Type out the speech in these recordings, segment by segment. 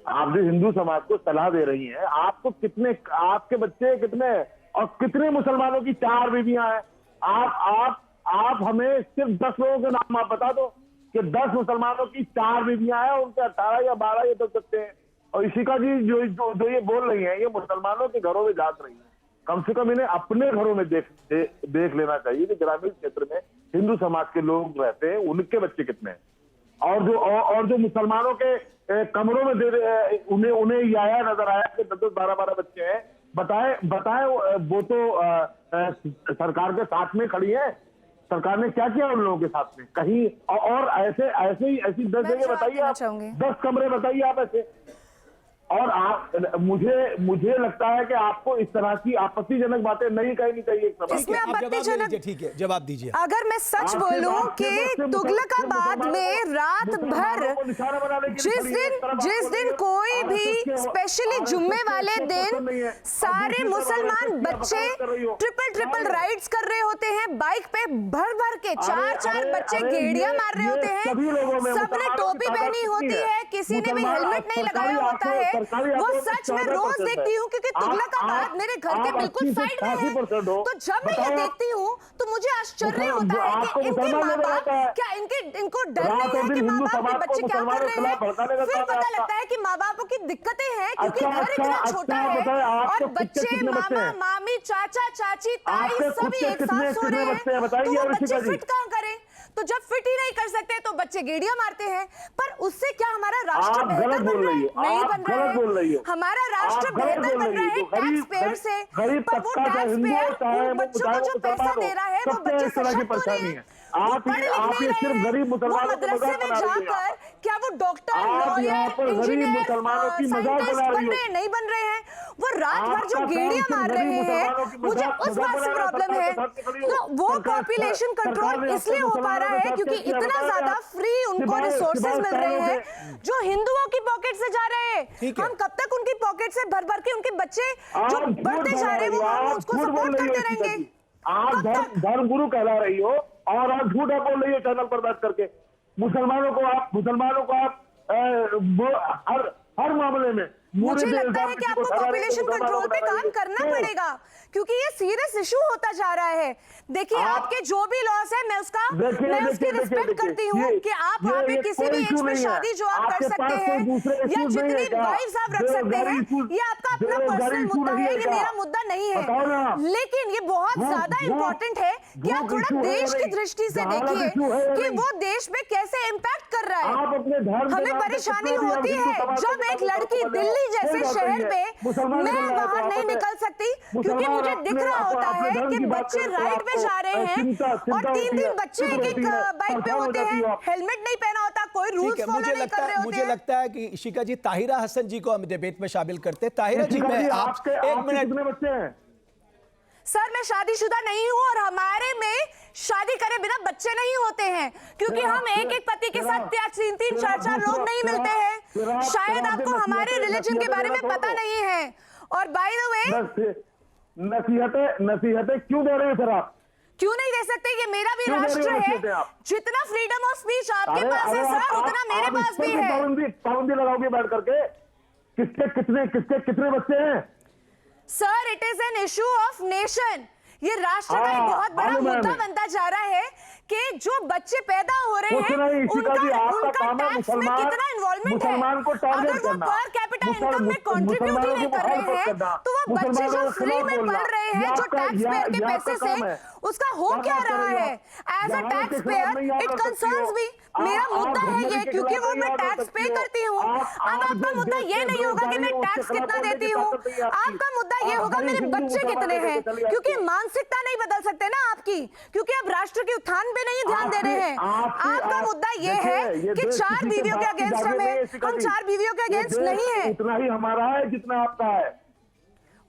आप जो हिंदू समाज को सलाह दे रही हैं, आपको कितने, आपके बच्चे कितने और कितने मुसलमानों की 4 बीवियां हैं? आप हमें सिर्फ 10 लोगों के नाम आप बता दो कि 10 मुसलमानों की 4 बीवियां हैं, उनके 18 या 12 ये तो सकते हैं। और इशिका जी जो ये बोल रही हैं, ये मुसलमानों के घरों में जात रही है। कम से कम इन्हें अपने घरों में देख लेना चाहिए कि ग्रामीण क्षेत्र में हिंदू समाज के लोग रहते हैं, उनके बच्चे कितने हैं। और जो मुसलमानों के कमरों में उन्हें ये आया नजर आया कि 10 12 बच्चे हैं, बताए वो तो सरकार के साथ में खड़ी है। सरकार ने क्या किया उन लोगों के साथ में? कहीं और ऐसी 10 जगह बताइए आप, 10 कमरे बताइए आप ऐसे। और मुझे लगता है कि आपको इस तरह की आपत्तिजनक बातें नहीं कहनी चाहिए। इसमें आपत्तिजनक, ठीक है, जवाब दीजिए। अगर मैं सच बोलूं कि तुगलकाबाद में रात भर जिस दिन कोई भी स्पेशली जुम्मे वाले दिन सारे मुसलमान बच्चे ट्रिपल राइड्स कर रहे होते हैं, बाइक पे भर के 4 बच्चे गेड़ियां मार रहे होते हैं, सबने टोपी पहनी होती है, किसी ने भी हेलमेट नहीं लगाया होता है। वो सच में रोज देखती हूँ क्योंकि तुगलकाबाद मेरे घर के बिल्कुल साइड में है। तो जब मैं ये देखती हूँ तो मुझे आश्चर्य होता है कि इनके माँ बाप क्या इनको डर नहीं है कि माँ बाप के बच्चे क्या कर रहे हैं। फिर पता लगता है कि माँ बापों की दिक्कतें हैं क्योंकि घर इतना छोटा है और बच्चे मामा मामी चाचा चाची ताई सभी एक साथ सो रहे हैं, तो वो बच्चे फिट कहाँ करें? तो जब फिट ही नहीं कर सकते तो बच्चे गेड़ियां मारते हैं। पर उससे क्या हमारा राष्ट्र बेहतर बन रहा है? नहीं बन रहा है। हमारा राष्ट्र बेहतर बन रहा है टैक्स पेयर से, पर वो टैक्स पेयर उन बच्चों को जो पैसा दे रहा है वो बच्चे सशक्त हो रहे हैं, आप ये सिर्फ गरीब मुसलमानों को मजाक बना रही हैं। क्या वो डॉक्टर, लॉयर, इंजीनियर, साइंटिस्ट बन रहे हैं? नहीं बन रहे हैं। वो रात भर जो गेड़ियां मार रहे हैं, मुझे उस बात से प्रॉब्लम है। तो वो पॉपुलेशन कंट्रोल इसलिए हो पा रहा है क्योंकि इतना ज्यादा फ्री उनको रिसोर्सेज मिल रहे हैं जो हिंदुओं की पॉकेट से जा रहे हैं। हम कब तक उनकी पॉकेट से भर के उनके बच्चे जो बढ़ते जा रहे हैं वो हम उसको सपोर्ट करते रहेंगे? आप धर्म गुरु कहला रही हो और आप झूठा बोल रही हो चैनल पर बैठ करके। मुसलमानों को आप हर मामले में मुझे लगता है कि आपको पॉपुलेशन कंट्रोल पे काम करना पड़ेगा क्योंकि ये सीरियस इशू होता जा रहा है। देखिए आपके जो भी लॉस है मैं उसकी रिस्पेक्ट करती हूँ कि आप वहाँ पे किसी भी एज में शादी जो आप कर सकते हैं या जितनी वाइफ्स आप रख सकते हैं, ये आपका अपना पर्सनल मुद्दा है, ये मेरा मुद्दा नहीं है। लेकिन ये बहुत ज्यादा इम्पोर्टेंट है कि आप थोड़ा देश की दृष्टि से देखिए कि वो देश में कैसे इम्पैक्ट कर रहा है। हमें परेशानी होती है जब एक लड़की दिल्ली जैसे शहर में मैं बाहर नहीं निकल सकती क्योंकि मुझे दिख रहा होता है कि बच्चे राइड पे जा रहे हैं और 3 बच्चे एक बाइक पे होते हैं, हेलमेट नहीं पहना होता, कोई रूल्स फॉलो नहीं कर रहे होते हैं। मुझे लगता है कि इशिका जी ताहिरा हसन जी को हम डिबेट में शामिल करते हैं। ताहिरा जी, मैं आपके 1 मिनट। कितने बच्चे हैं? सर मैं शादीशुदा नहीं हूँ और हमारे में शादी करे बिना बच्चे नहीं होते हैं क्योंकि हम एक पति के साथ 3 4 लोग नहीं मिलते हैं। शायद आपको हमारे रिलीजन के बारे में पता नहीं है। और बाय द वे नसीहतें क्यों दे रहे हैं सर आप? क्यों नहीं दे सकते? ये मेरा भी राष्ट्र है। जितना फ्रीडम ऑफ स्पीच आपके पास है सर उतना मेरे पास भी है। पाबंदी लगाओगे बैठ करके? कितने बच्चे हैं sir? It is an issue of nation. ये राष्ट्र का एक बहुत बड़ा मुद्दा बनता जा रहा है कि जो बच्चे पैदा हो रहे हैं उनका टैक्स में कितना इन्वॉल्वमेंट है। अगर वो पर कैपिटा इनकम में कंट्रीब्यूट ही नहीं कर रहे हैं तो वो बच्चे जो फ्री में पढ़ रहे हैं जो टैक्स पेयर के पैसे से, उसका हो क्या रहा है? As a tax payer it concerns me. मेरा मुद्दा है ये क्योंकि वो मैं टैक्स पे करती हूँ। अब आपका मुद्दा ये नहीं होगा कि मैं टैक्स कितना देती हूँ, आपका मुद्दा ये होगा मेरे बच्चे कितने हैं, क्योंकि मानसिकता नहीं बदल सकते ना आपकी, क्योंकि आप राष्ट्र के उत्थान पे नहीं ध्यान दे रहे हैं। आपका मुद्दा ये है कि 4 बीवियों के अगेंस्ट हम 4 बीवियों के अगेंस्ट नहीं है। उतना ही हमारा है जितना आपका है।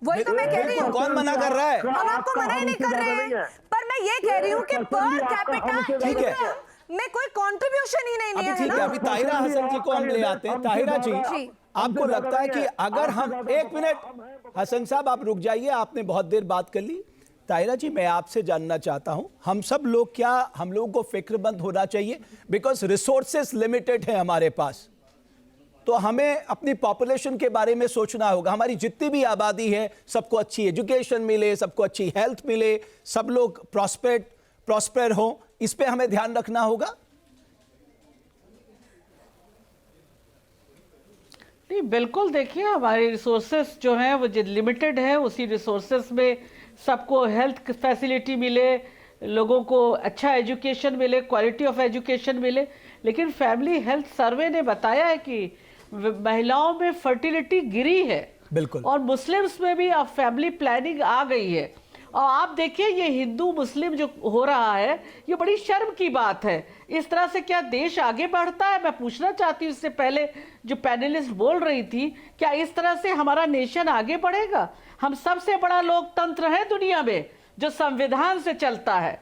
वही तो मैं कह रही हूँ। कौन मना कर रहा है? हम आपको मना ही नहीं कर रहे हैं, पर मैं ये कह रही हूँ कि पर कैपिटा में कोई कंट्रीब्यूशन ही नहीं है ना। अभी ताहिरा हसन जी को हम ले आते हैं। ताहिरा जी, आपको लगता है कि अगर हम 1 मिनट, हसन साहब आप रुक जाइए, आपने बहुत देर बात कर ली। ताहिरा जी, मैं आपसे जानना चाहता हूं, हम सब लोग क्या, हम लोगों को फिक्रमंद होना चाहिए बिकॉज रिसोर्सेस लिमिटेड है हमारे पास। तो हमें अपनी पॉपुलेशन के बारे में सोचना होगा। हमारी जितनी भी आबादी है सबको अच्छी एजुकेशन मिले, सबको अच्छी हेल्थ मिले, सब लोग प्रॉस्पर हो, इस पे हमें ध्यान रखना होगा। नहीं, बिल्कुल। देखिए, हमारे रिसोर्सेस जो हैं वो लिमिटेड है, उसी रिसोर्सेस में सबको हेल्थ फैसिलिटी मिले, लोगों को अच्छा एजुकेशन मिले, क्वालिटी ऑफ एजुकेशन मिले। लेकिन फैमिली हेल्थ सर्वे ने बताया है कि महिलाओं में फर्टिलिटी गिरी है। बिल्कुल। और मुस्लिम्स में भी अब फैमिली प्लानिंग आ गई है। और आप देखिए, ये हिंदू मुस्लिम जो हो रहा है, ये बड़ी शर्म की बात है। इस तरह से क्या देश आगे बढ़ता है? मैं पूछना चाहती हूँ, इससे पहले जो पैनलिस्ट बोल रही थी, क्या इस तरह से हमारा नेशन आगे बढ़ेगा? हम सबसे बड़ा लोकतंत्र है दुनिया में, जो संविधान से चलता है।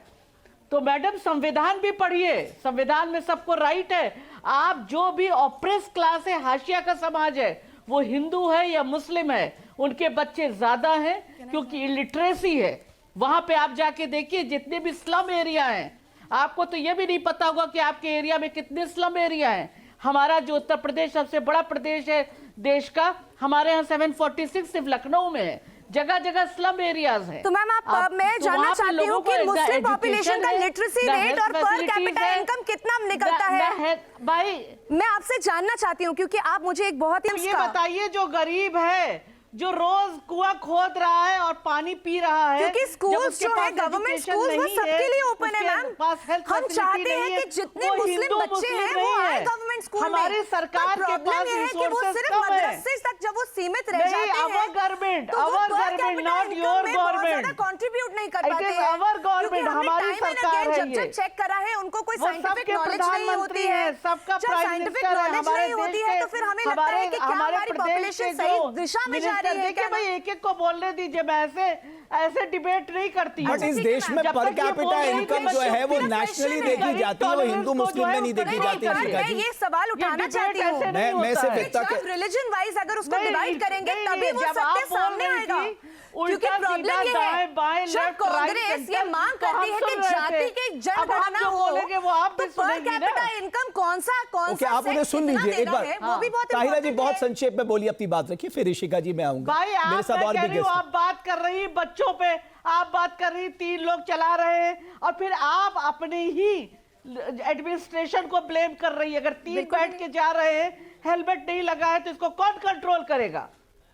तो मैडम, संविधान भी पढ़िए, संविधान में सबको राइट है। आप जो भी ऑप्रेस क्लास है, हाशिया का समाज है, वो हिंदू है या मुस्लिम है, उनके बच्चे ज्यादा हैं क्योंकि इलिटरेसी है। वहां पे आप जाके देखिए, जितने भी स्लम एरिया हैं, आपको तो ये भी नहीं पता होगा कि आपके एरिया में कितने स्लम एरिया हैं। हमारा जो उत्तर प्रदेश सबसे बड़ा प्रदेश है देश का, हमारे यहाँ 746 सिर्फ लखनऊ में है। जगह जगह स्लम एरियाज हैं। तो मैम, मैं जानना चाहती हूँ कि मुस्लिम पॉपुलेशन का लिटरेसी रेट और पर कैपिटा इनकम कितना निकलता है? भाई, मैं आपसे जानना चाहती हूँ, क्योंकि आप मुझे एक बहुत ही ये बताइए, जो गरीब है, जो रोज कुआं खोद रहा है और पानी पी रहा है, क्योंकि स्कूल्स जो है गवर्नमेंट स्कूल्स वो सबके लिए ओपन है मैम। हम चाहते हैं कि जितने मुस्लिम बच्चे हैं वो आए गवर्नमेंट स्कूल में। हमारी सरकार के पास है कि वो सिर्फ मदरसे तक जब वो सीमित रह जाते हैं, government not your government contribute नहीं कर पाते हैं। आवर गवर्नमेंट, हमारी सरकार है। जब चेक करा है, उनको कोई साइंटिफिक नॉलेज नहीं होती है, सबका साइंटिफिक नॉलेज नहीं होती है, तो फिर हमें लगता है कि क्या हमारी पॉपुलेशन सही दिशा में जा रही है? देखिए भाई, एक-एक को बोलने दीजिए, मैं ऐसे डिबेट नहीं करती। बट इस देश में पर कैपिटा इनकम जो है वो नेशनली देखी जाती है, वो हिंदू मुस्लिम में नहीं देखी जाती है। मैं ये सवाल उठाना चाहती हूँ, मैं सिर्फ रिलीजन वाइज अगर उसको डिवाइड करेंगे तभी वो सत्य सामने आएगा। क्योंकि प्रॉब्लम ये है, जब कांग्रेस ये मांग करती है कि जाति की जनगणना हो, तो पर कैपिटा इनकम कौन सा आप उन्हें सुन लीजिए एक बार। वो भी बहुत ताहिरा जी, बहुत संक्षेप में बोलिए, अपनी बात रखिए, फिर ऋषिका जी मैं आऊंगा। भाई, मेरे साथ और भी गेस्ट। आप बात कर रही बच्चों पे, आप बात कर रही 3 लोग चला रहे हैं, और फिर आप अपने ही एडमिनिस्ट्रेशन को ब्लेम कर रही है। अगर 3 बैठ के जा रहे हैं, हेलमेट नहीं लगा है, तो इसको कौन कंट्रोल करेगा?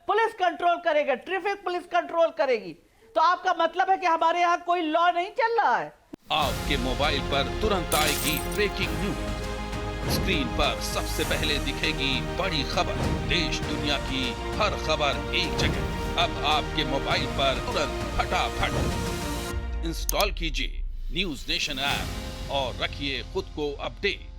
पुलिस कंट्रोल करेगा, ट्रैफिक पुलिस कंट्रोल करेगी। तो आपका मतलब है कि हमारे यहाँ कोई लॉ नहीं चल रहा है? आपके मोबाइल पर तुरंत आएगी ब्रेकिंग न्यूज, स्क्रीन पर सबसे पहले दिखेगी बड़ी खबर, देश दुनिया की हर खबर एक जगह। अब आपके मोबाइल पर तुरंत फटाफट इंस्टॉल कीजिए न्यूज नेशन ऐप और रखिए खुद को अपडेट।